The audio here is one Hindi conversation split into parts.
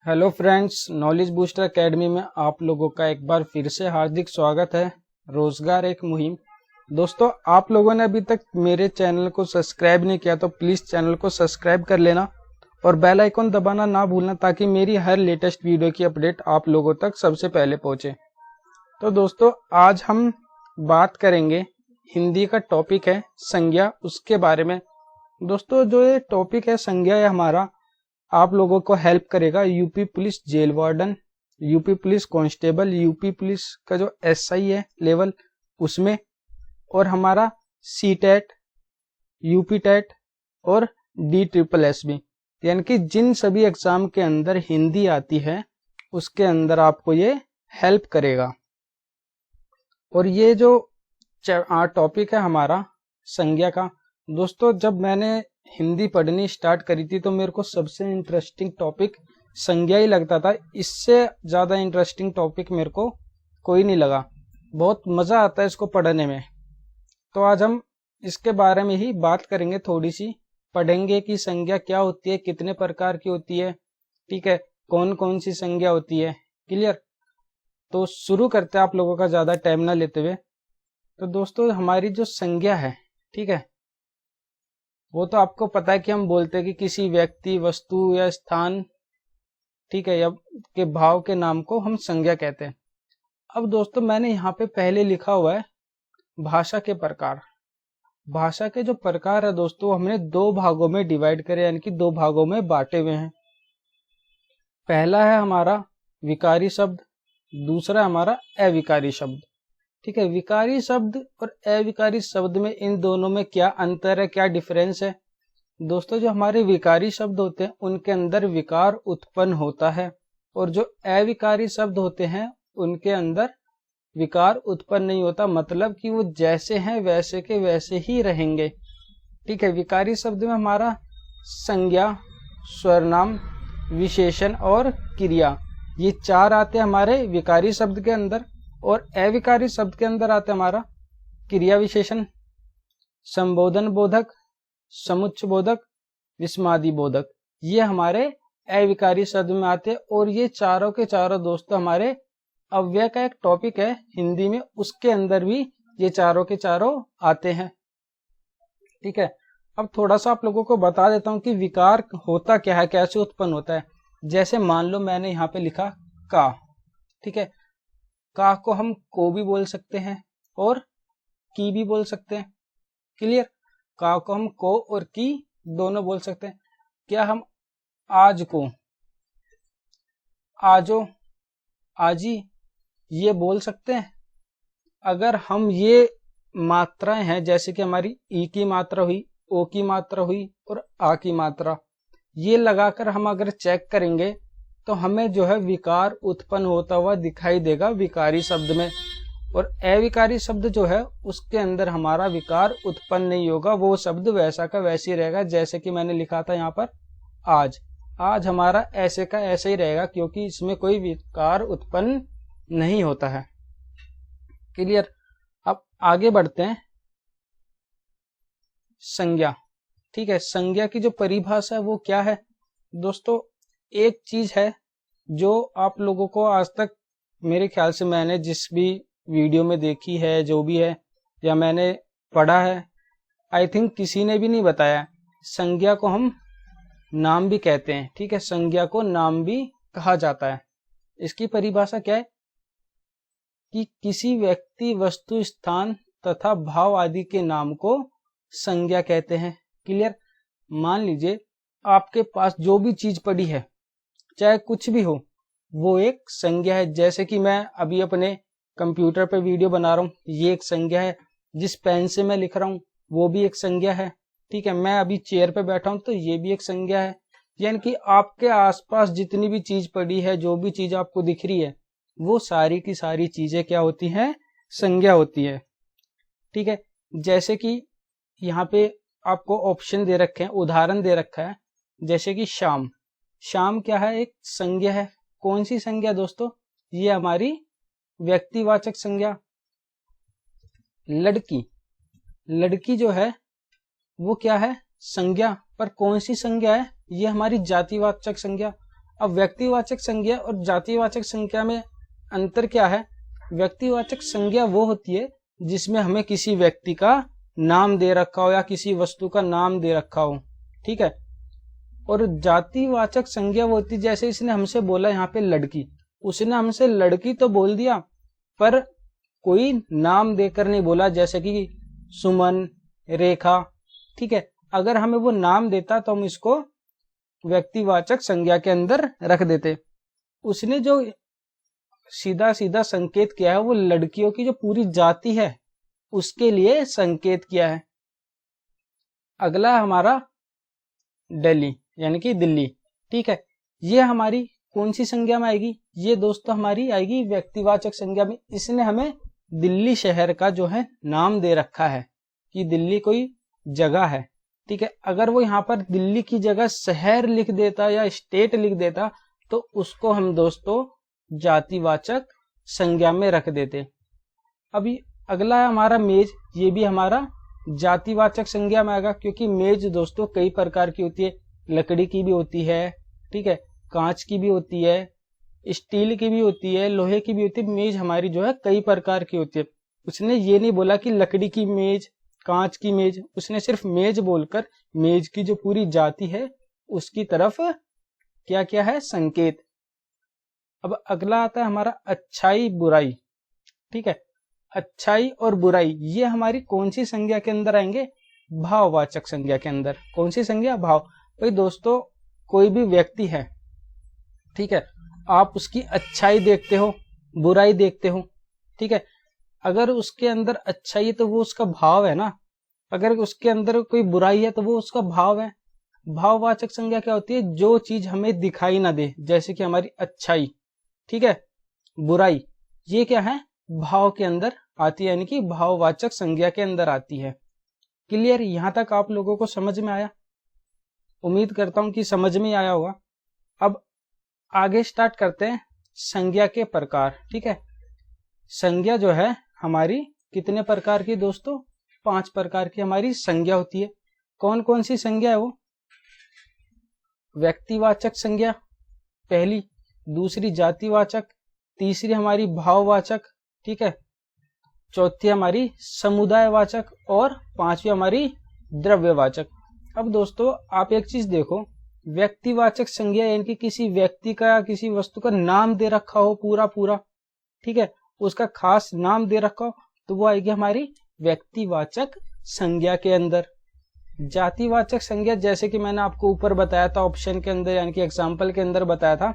Hello friends, knowledge booster academy में आप लोगों का एक बार फिर से हार्दिक स्वागत है। रोजगार एक मुहिम। दोस्तों, आप लोगों ने अभी तक मेरे चैनल को सब्सक्राइब नहीं किया तो प्लीज़ चैनल को सब्सक्राइब कर लेना और बेल आइकन दबाना ना भूलना ताकि मेरी हर लेटेस्ट वीडियो की अपडेट आप लोगों तक सबसे पहले पहुंचे। तो दोस्तों, आज हम बात करेंगे, हिंदी का टॉपिक है संज्ञा, उसके बारे में। दोस्तों, जो ये टॉपिक है संज्ञा है हमारा, आप लोगों को हेल्प करेगा UP police jail warden, UP police constable, UP police का जो एसआई है लेवल उसमें, और हमारा सी टेट, यूपी टेट और DSSB, यानी कि जिन सभी एग्जाम के अंदर हिंदी आती है उसके अंदर आपको ये हेल्प करेगा। और ये जो टॉपिक है हमारा संज्ञा का, दोस्तों जब मैंने हिंदी पढ़नी स्टार्ट करी थी तो मेरे को सबसे इंटरेस्टिंग टॉपिक संज्ञा ही लगता था। इससे ज़्यादा इंटरेस्टिंग टॉपिक मेरे को कोई नहीं लगा। बहुत मज़ा आता है इसको पढ़ने में। तो आज हम इसके बारे में ही बात करेंगे, थोड़ी सी पढ़ेंगे कि संज्ञा क्या होती है, कितने प्रकार की होती है, ठीक है, कौन कौन सी संज्ञा होती है। क्लियर? तो शुरू करते हैं आप लोगों का ज़्यादा टाइम ना लेते हुए। तो दोस्तों, हमारी जो संज्ञा है, ठीक है, वो तो आपको पता है कि हम बोलते हैं कि किसी व्यक्ति, वस्तु या स्थान, ठीक है, या के भाव के नाम को हम संज्ञा कहते हैं। अब दोस्तों, मैंने यहाँ पे पहले लिखा हुआ है भाषा के प्रकार। भाषा के जो प्रकार है दोस्तों, हमने दो भागों में डिवाइड करे, यानी कि दो भागों में बांटे हुए हैं। पहला है हमारा विकारी शब्द, दूसरा हमारा अविकारी शब्द। ठीक है, विकारी शब्द और अविकारी शब्द में, इन दोनों में क्या अंतर है, क्या डिफरेंस है? दोस्तों, जो हमारे विकारी शब्द होते हैं उनके अंदर विकार उत्पन्न होता है, और जो अविकारी शब्द होते हैं उनके अंदर विकार उत्पन्न नहीं होता, मतलब कि वो जैसे हैं वैसे के वैसे ही रहेंगे। ठीक है, विकारी शब्द में हमारा संज्ञा, स्वरनाम, विशेषण और क्रिया, ये चार आते हैं हमारे विकारी शब्द के अंदर। और अविकारी शब्द के अंदर आते हमारा क्रिया विशेषण, संबोधन बोधक, समुच्चय बोधक, विस्मादि बोधक, ये हमारे अविकारी शब्द में आते हैं। और ये चारों के चारों दोस्तों हमारे अव्यय का एक टॉपिक है हिंदी में, उसके अंदर भी ये चारों के चारों आते हैं। ठीक है, अब थोड़ा सा आप लोगों को बता देता हूं कि विकार होता क्या है, कैसे उत्पन्न होता है। जैसे मान लो मैंने यहाँ पे लिखा का, ठीक है, का को हम को भी बोल सकते हैं और की भी बोल सकते हैं। क्लियर? का को हम को और की दोनों बोल सकते हैं। क्या हम आज को आजो, आजी ये बोल सकते हैं? अगर हम ये मात्राएं हैं, जैसे कि हमारी ई की मात्रा हुई, ओ की मात्रा हुई और आ की मात्रा, ये लगाकर हम अगर चेक करेंगे तो हमें जो है विकार उत्पन्न होता हुआ दिखाई देगा विकारी शब्द में। और अविकारी शब्द जो है उसके अंदर हमारा विकार उत्पन्न नहीं होगा, वो शब्द वैसा का वैसे ही रहेगा। जैसे कि मैंने लिखा था यहाँ पर आज, आज हमारा ऐसे का ऐसे ही रहेगा, क्योंकि इसमें कोई विकार उत्पन्न नहीं होता है। क्लियर? अब आगे बढ़ते हैं। संज्ञा, ठीक है, संज्ञा की जो परिभाषा है वो क्या है? दोस्तों, एक चीज है जो आप लोगों को आज तक, मेरे ख्याल से मैंने जिस भी वीडियो में देखी है, जो भी है, या मैंने पढ़ा है, आई थिंक किसी ने भी नहीं बताया। संज्ञा को हम नाम भी कहते हैं। ठीक है, संज्ञा को नाम भी कहा जाता है। इसकी परिभाषा क्या है कि किसी व्यक्ति, वस्तु, स्थान तथा भाव आदि के नाम को संज्ञा कहते हैं। क्लियर? मान लीजिए आपके पास जो भी चीज पड़ी है, चाहे कुछ भी हो, वो एक संज्ञा है। जैसे कि मैं अभी अपने कंप्यूटर पे वीडियो बना रहा हूँ, ये एक संज्ञा है। जिस पेन से मैं लिख रहा हूँ वो भी एक संज्ञा है। ठीक है, मैं अभी चेयर पे बैठा हूँ तो ये भी एक संज्ञा है। यानी कि आपके आसपास जितनी भी चीज पड़ी है, जो भी चीज आपको दिख रही है, वो सारी की सारी चीजें क्या होती हैं? संज्ञा होती है। ठीक है, जैसे कि यहाँ पे आपको ऑप्शन दे रखे हैं, उदाहरण दे रखा है, जैसे कि शाम। शाम क्या है? एक संज्ञा है। कौन सी संज्ञा दोस्तों? ये हमारी व्यक्तिवाचक संज्ञा। लड़की, लड़की जो है वो क्या है? संज्ञा। पर कौन सी संज्ञा है? ये हमारी जातिवाचक संज्ञा। अब व्यक्तिवाचक संज्ञा और जातिवाचक संज्ञा में अंतर क्या है? व्यक्तिवाचक संज्ञा वो होती है जिसमें हमें किसी व्यक्ति का नाम दे रखा हो या किसी वस्तु का नाम दे रखा हो, ठीक है। और जातिवाचक संज्ञा वो होती है, जैसे इसने हमसे बोला यहाँ पे लड़की, उसने हमसे लड़की तो बोल दिया पर कोई नाम देकर नहीं बोला, जैसे कि सुमन, रेखा, ठीक है। अगर हमें वो नाम देता तो हम इसको व्यक्तिवाचक संज्ञा के अंदर रख देते। उसने जो सीधा सीधा संकेत किया है वो लड़कियों की जो पूरी जाति है उसके लिए संकेत किया है। अगला है हमारा दिल्ली, यानी कि दिल्ली, ठीक है। ये हमारी कौन सी संज्ञा में आएगी? ये दोस्तों हमारी आएगी व्यक्तिवाचक संज्ञा में। इसने हमें दिल्ली शहर का जो है नाम दे रखा है कि दिल्ली कोई जगह है, ठीक है। अगर वो यहाँ पर दिल्ली की जगह शहर लिख देता या स्टेट लिख देता तो उसको हम दोस्तों जातिवाचक संज्ञा में रख देते। अभी अगला है हमारा मेज, ये भी हमारा जातिवाचक संज्ञा में आएगा, क्योंकि मेज दोस्तों कई प्रकार की होती है, लकड़ी की भी होती है, ठीक है, कांच की भी होती है, स्टील की भी होती है, लोहे की भी होती है। मेज हमारी जो है कई प्रकार की होती है। उसने ये नहीं बोला कि लकड़ी की मेज, कांच की मेज, उसने सिर्फ मेज बोलकर मेज की जो पूरी जाति है उसकी तरफ क्या क्या है? संकेत। अब अगला आता है हमारा अच्छाई बुराई, ठीक है। अच्छाई और बुराई ये हमारी कौन सी संज्ञा के अंदर आएंगे? भाववाचक संज्ञा के अंदर। कौन सी संज्ञा? भाव। भाई दोस्तों कोई भी व्यक्ति है, ठीक है, आप उसकी अच्छाई देखते हो, बुराई देखते हो, ठीक है। अगर उसके अंदर अच्छाई है तो वो उसका भाव है ना, अगर उसके अंदर कोई बुराई है तो वो उसका भाव है। भाववाचक संज्ञा क्या होती है? जो चीज हमें दिखाई ना दे, जैसे कि हमारी अच्छाई, ठीक है, बुराई, ये क्या है? भाव के अंदर आती है, यानी कि भाववाचक संज्ञा के अंदर आती है। क्लियर? यहां तक आप लोगों को समझ में आया? उम्मीद करता हूं कि समझ में आया होगा। अब आगे स्टार्ट करते हैं संज्ञा के प्रकार, ठीक है। संज्ञा जो है हमारी कितने प्रकार की दोस्तों? 5 प्रकार की हमारी संज्ञा होती है। कौन कौन सी संज्ञा है वो? व्यक्तिवाचक संज्ञा पहली, दूसरी जातिवाचक, तीसरी हमारी भाववाचक, ठीक है, चौथी हमारी समुदायवाचक और पांचवी हमारी द्रव्यवाचक। अब दोस्तों आप एक चीज देखो, व्यक्तिवाचक संज्ञा यानी कि किसी व्यक्ति का या किसी वस्तु का नाम दे रखा हो पूरा, ठीक है, उसका खास नाम दे रखा हो तो वो आएगी हमारी व्यक्तिवाचक संज्ञा के अंदर। जातिवाचक संज्ञा जैसे कि मैंने आपको ऊपर बताया था ऑप्शन के अंदर, यानी कि एग्जाम्पल के अंदर बताया था,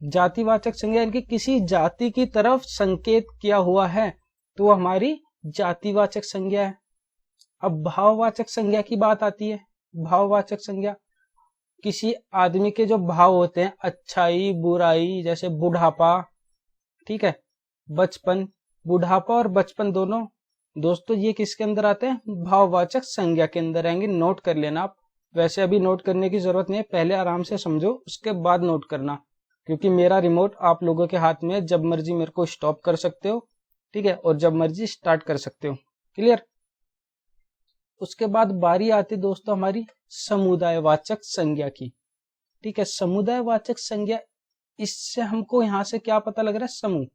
जातिवाचक संज्ञा यानी कि किसी जाति की तरफ संकेत किया हुआ है तो वो हमारी जातिवाचक संज्ञा है। अब भाववाचक संज्ञा की बात आती है। भाववाचक संज्ञा किसी आदमी के जो भाव होते हैं, अच्छाई बुराई, जैसे बुढ़ापा, ठीक है, बचपन, बुढ़ापा और बचपन दोनों दोस्तों ये किसके अंदर आते हैं? भाववाचक संज्ञा के अंदर आएंगे। नोट कर लेना आप, वैसे अभी नोट करने की जरूरत नहीं है, पहले आराम से समझो उसके बाद नोट करना, क्योंकि मेरा रिमोट आप लोगों के हाथ में है, जब मर्जी मेरे को स्टॉप कर सकते हो, ठीक है, और जब मर्जी स्टार्ट कर सकते हो। क्लियर? उसके बाद बारी आती दोस्तों हमारी समुदायवाचक संज्ञा की, ठीक है। समुदायवाचक संज्ञा, इससे हमको यहाँ से क्या पता लग रहा है? समूह,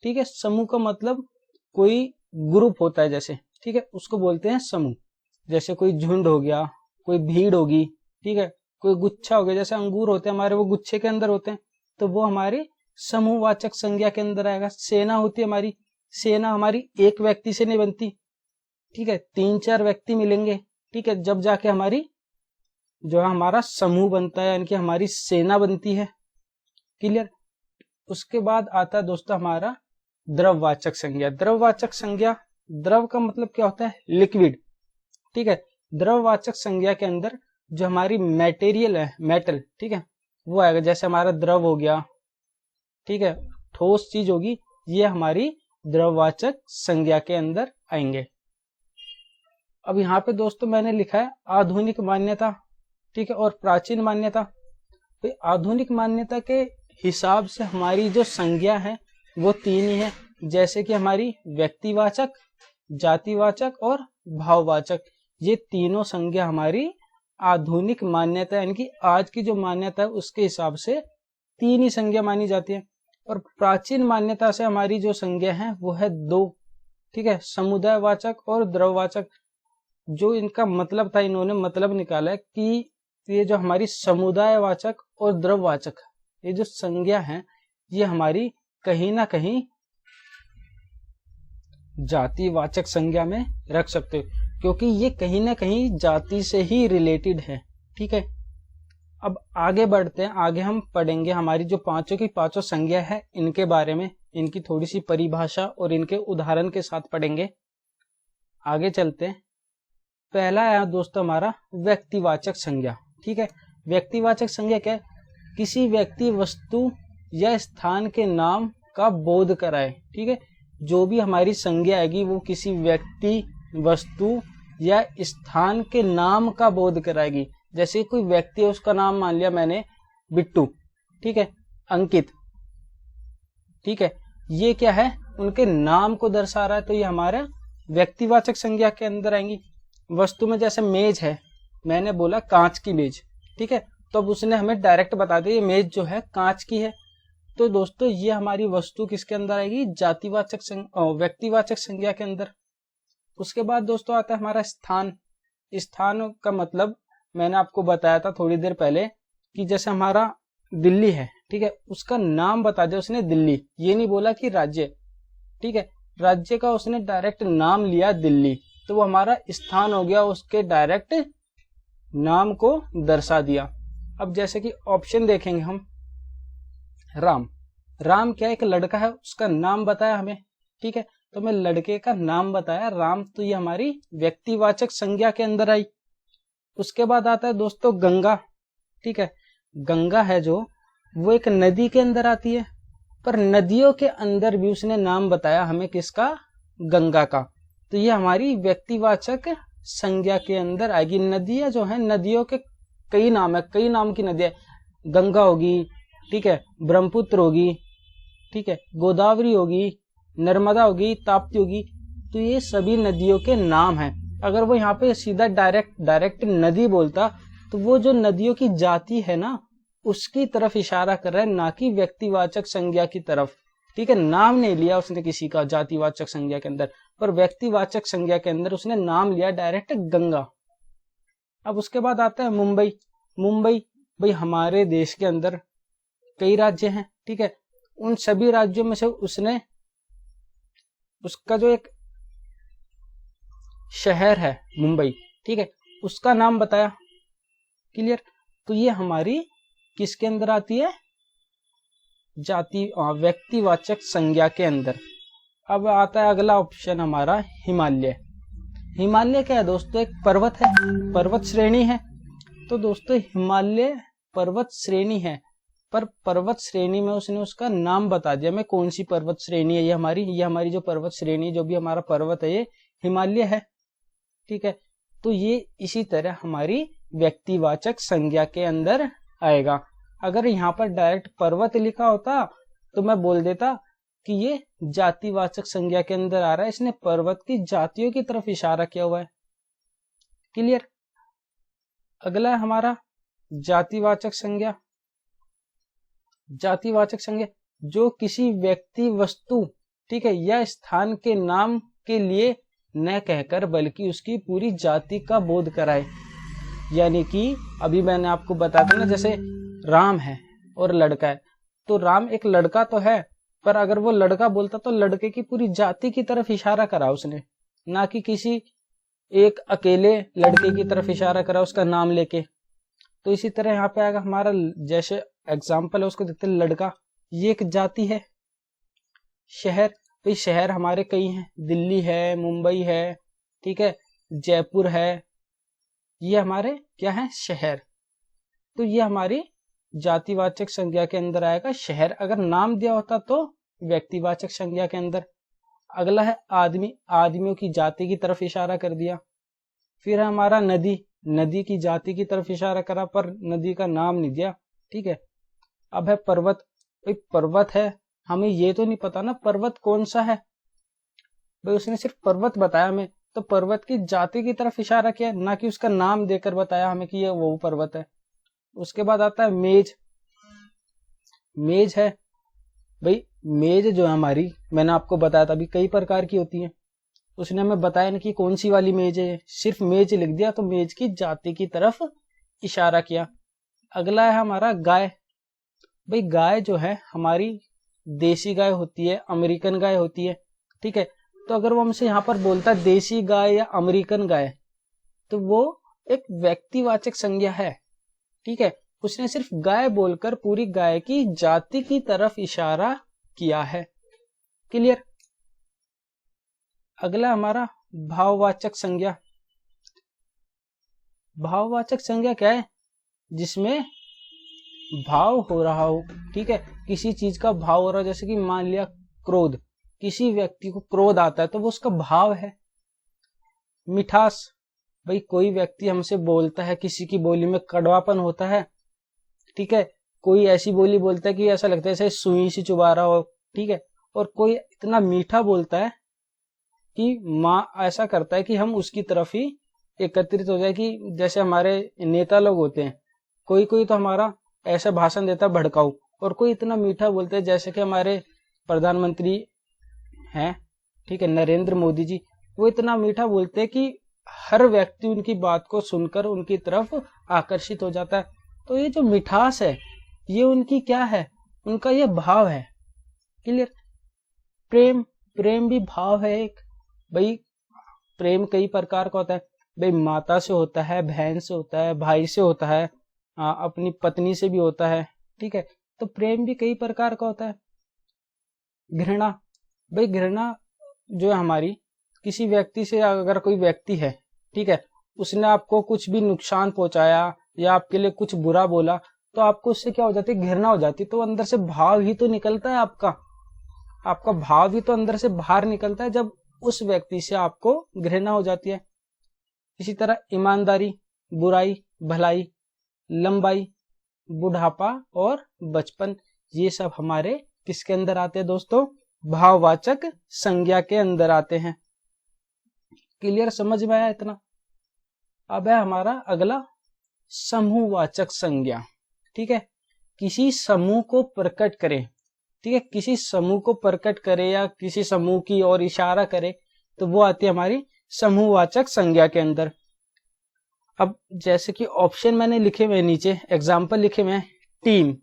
ठीक है। समूह का मतलब कोई ग्रुप होता है जैसे, ठीक है, उसको बोलते हैं समूह। जैसे कोई झुंड हो गया, कोई भीड़ होगी, ठीक है, कोई गुच्छा हो गया, जैसे अंगूर होते हैं हमारे, वो गुच्छे के अंदर होते हैं, तो वो हमारे समूहवाचक संज्ञा के अंदर आएगा। सेना होती है हमारी, सेना हमारी एक व्यक्ति से नहीं बनती, ठीक है, 3-4 व्यक्ति मिलेंगे, ठीक है, जब जाके हमारी जो है हमारा समूह बनता है, यानी कि हमारी सेना बनती है। क्लियर? उसके बाद आता है दोस्तों हमारा द्रववाचक संज्ञा। द्रववाचक संज्ञा, द्रव का मतलब क्या होता है? लिक्विड, ठीक है। द्रववाचक संज्ञा के अंदर जो हमारी मटेरियल है, मेटल, ठीक है, वो आएगा। जैसे हमारा द्रव हो गया, ठीक है, ठोस चीज होगी, ये हमारी द्रववाचक संज्ञा के अंदर आएंगे। अब यहाँ पे दोस्तों मैंने लिखा है आधुनिक मान्यता, ठीक है, और प्राचीन मान्यता। तो आधुनिक मान्यता के हिसाब से हमारी जो संज्ञा है वो 3 ही है, जैसे कि हमारी व्यक्तिवाचक, जातिवाचक और भाववाचक। ये तीनों संज्ञा हमारी आधुनिक मान्यता यानी कि आज की जो मान्यता है उसके हिसाब से 3 ही संज्ञा मानी जाती है। और प्राचीन मान्यता से हमारी जो संज्ञा है वो है 2, ठीक है, समुदायवाचक और द्रव्यवाचक। जो इनका मतलब था, इन्होंने मतलब निकाला है कि ये जो हमारी समुदायवाचक और द्रव्यवाचक ये जो संज्ञा है ये हमारी कहीं ना कहीं जातिवाचक संज्ञा में रख सकते हो, क्योंकि ये कहीं ना कहीं जाति से ही रिलेटेड है, ठीक है। अब आगे बढ़ते हैं, आगे हम पढ़ेंगे हमारी जो पांचों की पांचों संज्ञा है इनके बारे में, इनकी थोड़ी सी परिभाषा और इनके उदाहरण के साथ पढ़ेंगे। आगे चलते हैं। पहला है दोस्तों हमारा व्यक्तिवाचक संज्ञा, ठीक है। व्यक्तिवाचक संज्ञा क्या है? किसी व्यक्ति, वस्तु या स्थान के नाम का बोध कराए, ठीक है। जो भी हमारी संज्ञा आएगी वो किसी व्यक्ति, वस्तु या स्थान के नाम का बोध कराएगी। जैसे कोई व्यक्ति है, उसका नाम मान लिया मैंने बिट्टू, ठीक है, अंकित, ठीक है, ये क्या है? उनके नाम को दर्शा रहा है, तो ये हमारा व्यक्तिवाचक संज्ञा के अंदर आएंगी। वस्तु में जैसे मेज है, मैंने बोला कांच की मेज, ठीक है, तो अब उसने हमें डायरेक्ट बता दिया ये मेज जो है कांच की है। तो दोस्तों ये हमारी वस्तु किसके अंदर आएगी? व्यक्तिवाचक संज्ञा के अंदर। उसके बाद दोस्तों आता है हमारा स्थान। स्थान का मतलब मैंने आपको बताया था थोड़ी देर पहले कि जैसे हमारा दिल्ली है, ठीक है, उसका नाम बता दिया उसने दिल्ली, ये नहीं बोला कि राज्य, ठीक है, राज्य का उसने डायरेक्ट नाम लिया दिल्ली, तो वो हमारा स्थान हो गया, उसके डायरेक्ट नाम को दर्शा दिया। अब जैसे कि ऑप्शन देखेंगे हम, राम। राम क्या एक लड़का है, उसका नाम बताया हमें, ठीक है, तो मैं लड़के का नाम बताया राम, तो ये हमारी व्यक्तिवाचक संज्ञा के अंदर आई। उसके बाद आता है दोस्तों गंगा, ठीक है। गंगा है जो वो एक नदी के अंदर आती है, पर नदियों के अंदर भी उसने नाम बताया हमें किसका? गंगा का, तो ये हमारी व्यक्तिवाचक संज्ञा के अंदर आएगी। नदियां जो है, नदियों के कई नाम है, कई नाम की नदियां, गंगा होगी, ठीक है, ब्रह्मपुत्र होगी, ठीक है, गोदावरी होगी, नर्मदा होगी, ताप्ती होगी, तो ये सभी नदियों के नाम हैं। अगर वो यहाँ पे सीधा डायरेक्ट नदी बोलता तो वो जो नदियों की जाति है ना उसकी तरफ इशारा कर रहा है, ना कि व्यक्तिवाचक संज्ञा की तरफ, ठीक है। नाम नहीं लिया उसने किसी का जातिवाचक संज्ञा के अंदर, पर व्यक्तिवाचक संज्ञा के अंदर उसने नाम लिया डायरेक्ट गंगा। अब उसके बाद आता है मुंबई। मुंबई भाई हमारे देश के अंदर कई राज्य हैं, ठीक है, उन सभी राज्यों में से उसने उसका जो एक शहर है मुंबई, ठीक है, उसका नाम बताया, क्लियर। तो ये हमारी किसके अंदर आती है? व्यक्तिवाचक संज्ञा के अंदर। अब आता है अगला ऑप्शन हमारा हिमालय। हिमालय क्या है दोस्तों? एक पर्वत है, पर्वत श्रेणी है। तो दोस्तों हिमालय पर्वत श्रेणी है, पर पर्वत श्रेणी में उसने उसका नाम बता दिया मैं कौन सी पर्वत श्रेणी है। ये हमारी जो पर्वत श्रेणी, जो भी हमारा पर्वत है ये हिमालय है, ठीक है। तो ये इसी तरह हमारी व्यक्तिवाचक संज्ञा के अंदर आएगा। अगर यहाँ पर डायरेक्ट पर्वत लिखा होता तो मैं बोल देता कि ये जातिवाचक संज्ञा के अंदर आ रहा है, इसने पर्वत की जातियों की तरफ इशारा किया हुआ है, क्लियर। अगला है हमारा जातिवाचक संज्ञा। जातिवाचक संज्ञा जो किसी व्यक्ति, वस्तु, ठीक है, या स्थान के नाम के लिए न कहकर बल्कि उसकी पूरी जाति का बोध कराए। यानी कि अभी मैंने आपको बताया था ना, जैसे राम है और लड़का है, तो राम एक लड़का तो है, पर अगर वो लड़का बोलता तो लड़के की पूरी जाति की तरफ इशारा करा उसने, ना कि किसी एक अकेले लड़के की तरफ इशारा करा उसका नाम लेके। तो इसी तरह यहाँ पे आएगा हमारा, जैसे एग्जाम्पल है उसको देते हैं लड़का, ये एक जाति है। शहर, भाई शहर हमारे कई हैं, दिल्ली है, मुंबई है, ठीक है, जयपुर है, ये हमारे क्या है? शहर। तो ये हमारी जातिवाचक संज्ञा के अंदर आएगा शहर। अगर नाम दिया होता तो व्यक्तिवाचक संज्ञा के अंदर। अगला है आदमी, आदमियों की जाति की तरफ इशारा कर दिया। फिर है हमारा नदी, नदी की जाति की तरफ इशारा करा पर नदी का नाम नहीं दिया, ठीक है। अब है पर्वत, भाई पर्वत है, हमें ये तो नहीं पता ना पर्वत कौन सा है, भाई उसने सिर्फ पर्वत बताया हमें, तो पर्वत की जाति की तरफ इशारा किया, ना कि उसका नाम देकर बताया हमें कि ये वो पर्वत है। उसके बाद आता है मेज। मेज है भाई, मेज जो है हमारी, मैंने आपको बताया था अभी कई प्रकार की होती है। उसने हमें बताया ना कि कौन सी वाली मेज है, सिर्फ मेज लिख दिया तो मेज की जाति की तरफ इशारा किया। अगला है हमारा गाय। भाई गाय जो है हमारी देसी गाय होती है, अमेरिकन गाय होती है, ठीक है। तो अगर वो हमसे यहाँ पर बोलता है देसी गाय या अमेरिकन गाय, तो वो एक व्यक्तिवाचक संज्ञा है, ठीक है। उसने सिर्फ गाय बोलकर पूरी गाय की जाति की तरफ इशारा किया है। क्लियर। अगला हमारा भाववाचक संज्ञा। भाववाचक संज्ञा क्या है? जिसमें भाव हो रहा हो, ठीक है, किसी चीज का भाव हो रहा है, जैसे कि मान लिया क्रोध, किसी व्यक्ति को क्रोध आता है तो वो उसका भाव है। मिठास, भाई कोई व्यक्ति हमसे बोलता है, किसी की बोली में कड़वापन होता है, ठीक है, कोई ऐसी बोली बोलता है कि ऐसा लगता है जैसे सुई सी चुबा रहा हो, ठीक है, और कोई इतना मीठा बोलता है कि माँ ऐसा करता है कि हम उसकी तरफ ही एकत्रित हो जाए। कि जैसे हमारे नेता लोग होते हैं, कोई कोई तो हमारा ऐसा भाषण देता है भड़काऊ, और कोई इतना मीठा बोलते हैं, जैसे कि हमारे प्रधानमंत्री हैं, ठीक है, नरेंद्र मोदी जी, वो इतना मीठा बोलते हैं कि हर व्यक्ति उनकी बात को सुनकर उनकी तरफ आकर्षित हो जाता है। तो ये जो मिठास है ये उनकी क्या है? उनका ये भाव है। क्लियर। प्रेम, प्रेम भी भाव है एक। भाई प्रेम कई प्रकार का होता है, भाई माता से होता है, बहन से होता है, भाई से होता है, अपनी पत्नी से भी होता है, ठीक है। तो प्रेम भी कई प्रकार का होता है। घृणा, भाई घृणा जो है हमारी किसी व्यक्ति से, अगर कोई व्यक्ति है, ठीक है, उसने आपको कुछ भी नुकसान पहुंचाया या आपके लिए कुछ बुरा बोला, तो आपको उससे क्या हो जाती है? घृणा हो जाती है। तो अंदर से भाव ही तो निकलता है, आपका भाव ही तो अंदर से बाहर निकलता है जब उस व्यक्ति से आपको घृणा हो जाती है। इसी तरह ईमानदारी, बुराई, भलाई, लंबाई, बुढ़ापा और बचपन, ये सब हमारे किसके अंदर आते हैं दोस्तों? भाववाचक संज्ञा के अंदर आते हैं। क्लियर, समझ में आया इतना? अब है हमारा अगला समूहवाचक संज्ञा, ठीक है। किसी समूह को प्रकट करे, ठीक है, किसी समूह को प्रकट करे या किसी समूह की ओर इशारा करे, तो वो आती है हमारी समूहवाचक संज्ञा के अंदर। अब जैसे कि ऑप्शन मैंने लिखे हुए नीचे, एग्जाम्पल लिखे हुए हैं, टीम,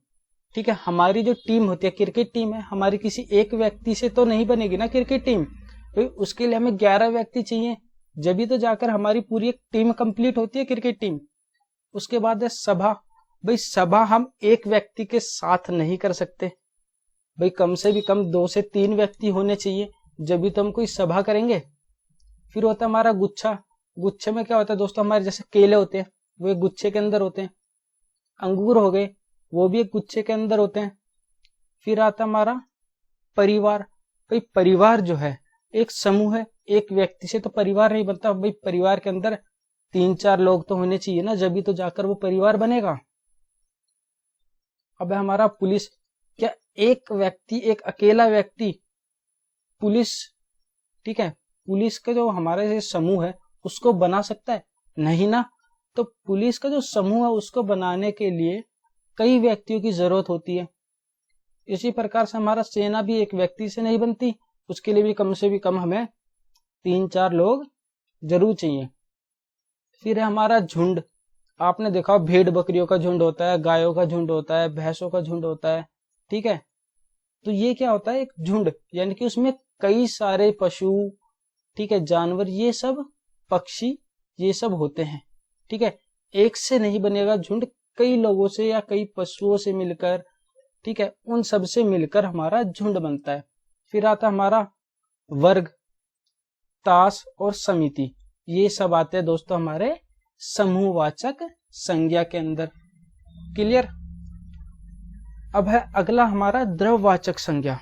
ठीक है, हमारी जो टीम होती है, क्रिकेट टीम है हमारी, किसी एक व्यक्ति से तो नहीं बनेगी ना क्रिकेट टीम, तो उसके लिए हमें 11 व्यक्ति चाहिए, जब भी तो जाकर हमारी पूरी एक टीम कंप्लीट होती है, क्रिकेट टीम। उसके बाद है सभा। भाई सभा हम एक व्यक्ति के साथ नहीं कर सकते, भाई कम से भी कम 2 से 3 व्यक्ति होने चाहिए, जब भी तो हम कोई सभा करेंगे। फिर होता है हमारा गुच्छा। गुच्छे में क्या होता है दोस्तों? हमारे जैसे केले होते हैं वो एक गुच्छे के अंदर होते हैं, अंगूर हो गए वो भी एक गुच्छे के अंदर होते हैं। फिर आता हमारा परिवार। भाई परिवार जो है एक समूह है, एक व्यक्ति से तो परिवार नहीं बनता, भाई परिवार के अंदर 3-4 लोग तो होने चाहिए ना, जब भी तो जाकर वो परिवार बनेगा। अब है हमारा पुलिस। क्या एक व्यक्ति, एक अकेला व्यक्ति पुलिस, ठीक है, पुलिस का जो हमारा ये समूह है उसको बना सकता है? नहीं ना। तो पुलिस का जो समूह है उसको बनाने के लिए कई व्यक्तियों की जरूरत होती है। इसी प्रकार से हमारा सेना भी एक व्यक्ति से नहीं बनती, उसके लिए भी कम से भी कम हमें 3-4 लोग जरूर चाहिए। फिर है हमारा झुंड। आपने देखा भेड़ बकरियों का झुंड होता है, गायों का झुंड होता है, भैंसों का झुंड होता है, ठीक है। तो ये क्या होता है? एक झुंड, यानी कि उसमें कई सारे पशु, ठीक है, जानवर, ये सब पक्षी, ये सब होते हैं, ठीक है। एक से नहीं बनेगा झुंड, कई लोगों से या कई पशुओं से मिलकर, ठीक है, उन सब से मिलकर हमारा झुंड बनता है। फिर आता हमारा वर्ग, ताश और समिति, ये सब आते हैं दोस्तों हमारे समूहवाचक संज्ञा के अंदर। क्लियर। अब है अगला हमारा द्रववाचक संज्ञा।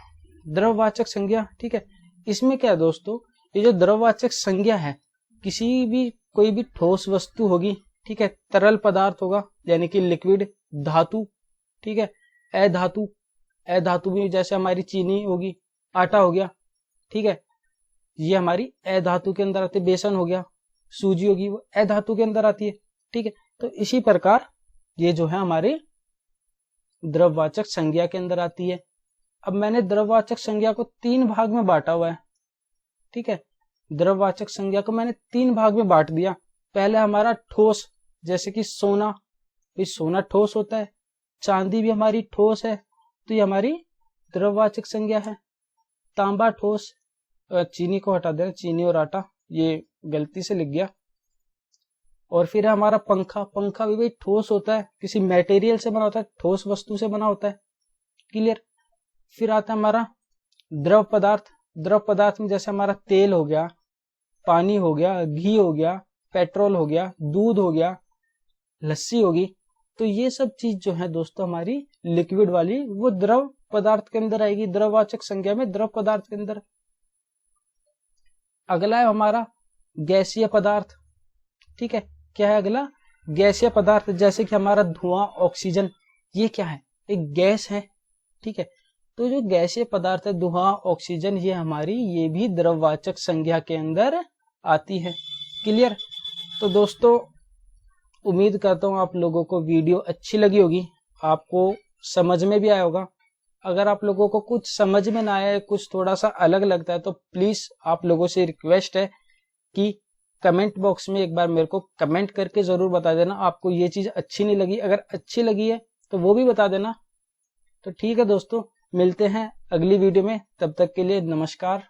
द्रववाचक संज्ञा, ठीक है, इसमें क्या है दोस्तों? ये जो द्रववाचक संज्ञा है, किसी भी कोई भी ठोस वस्तु होगी, ठीक है, तरल पदार्थ होगा यानी कि लिक्विड, धातु, ठीक है, अधातु, अधातु भी जैसे हमारी चीनी होगी, आटा हो गया, ठीक है, ये हमारी अधातु के अंदर आती है। बेसन हो गया, सूजी होगी, वो अधातु के अंदर आती है, ठीक है। तो इसी प्रकार ये जो है हमारे द्रववाचक संज्ञा के अंदर आती है। अब मैंने द्रववाचक संज्ञा को 3 भाग में बांटा हुआ है, ठीक है। द्रववाचक संज्ञा को मैंने 3 भाग में बांट दिया। पहले हमारा ठोस, जैसे कि सोना, तो सोना ठोस होता है, चांदी भी हमारी ठोस है, तो ये हमारी द्रववाचक संज्ञा है। तांबा ठोस, चीनी को हटा देना, चीनी और आटा ये गलती से लिख गया। और फिर है हमारा पंखा, पंखा भी भाई ठोस होता है, किसी मटेरियल से बना होता है, ठोस वस्तु से बना होता है, क्लियर। फिर आता है हमारा द्रव पदार्थ। द्रव पदार्थ में जैसे हमारा तेल हो गया, पानी हो गया, घी हो गया, पेट्रोल हो गया, दूध हो गया, लस्सी होगी, तो ये सब चीज जो है दोस्तों हमारी लिक्विड वाली, वो द्रव पदार्थ के अंदर आएगी, द्रववाचक संज्ञा में द्रव पदार्थ के अंदर। अगला है हमारा गैसीय पदार्थ, ठीक है। क्या है अगला? गैसीय पदार्थ। जैसे कि हमारा धुआं, ऑक्सीजन, ये क्या है? एक गैस है, ठीक है। तो जो गैसीय पदार्थ है, धुआं, ऑक्सीजन, ये हमारी, ये भी द्रववाचक संज्ञा के अंदर आती है, क्लियर। तो दोस्तों उम्मीद करता हूँ आप लोगों को वीडियो अच्छी लगी होगी, आपको समझ में भी आया होगा। अगर आप लोगों को कुछ समझ में ना आए, कुछ थोड़ा सा अलग लगता है, तो प्लीज आप लोगों से रिक्वेस्ट है कि कमेंट बॉक्स में एक बार मेरे को कमेंट करके जरूर बता देना आपको ये चीज अच्छी नहीं लगी। अगर अच्छी लगी है तो वो भी बता देना। तो ठीक है दोस्तों, मिलते हैं अगली वीडियो में, तब तक के लिए नमस्कार।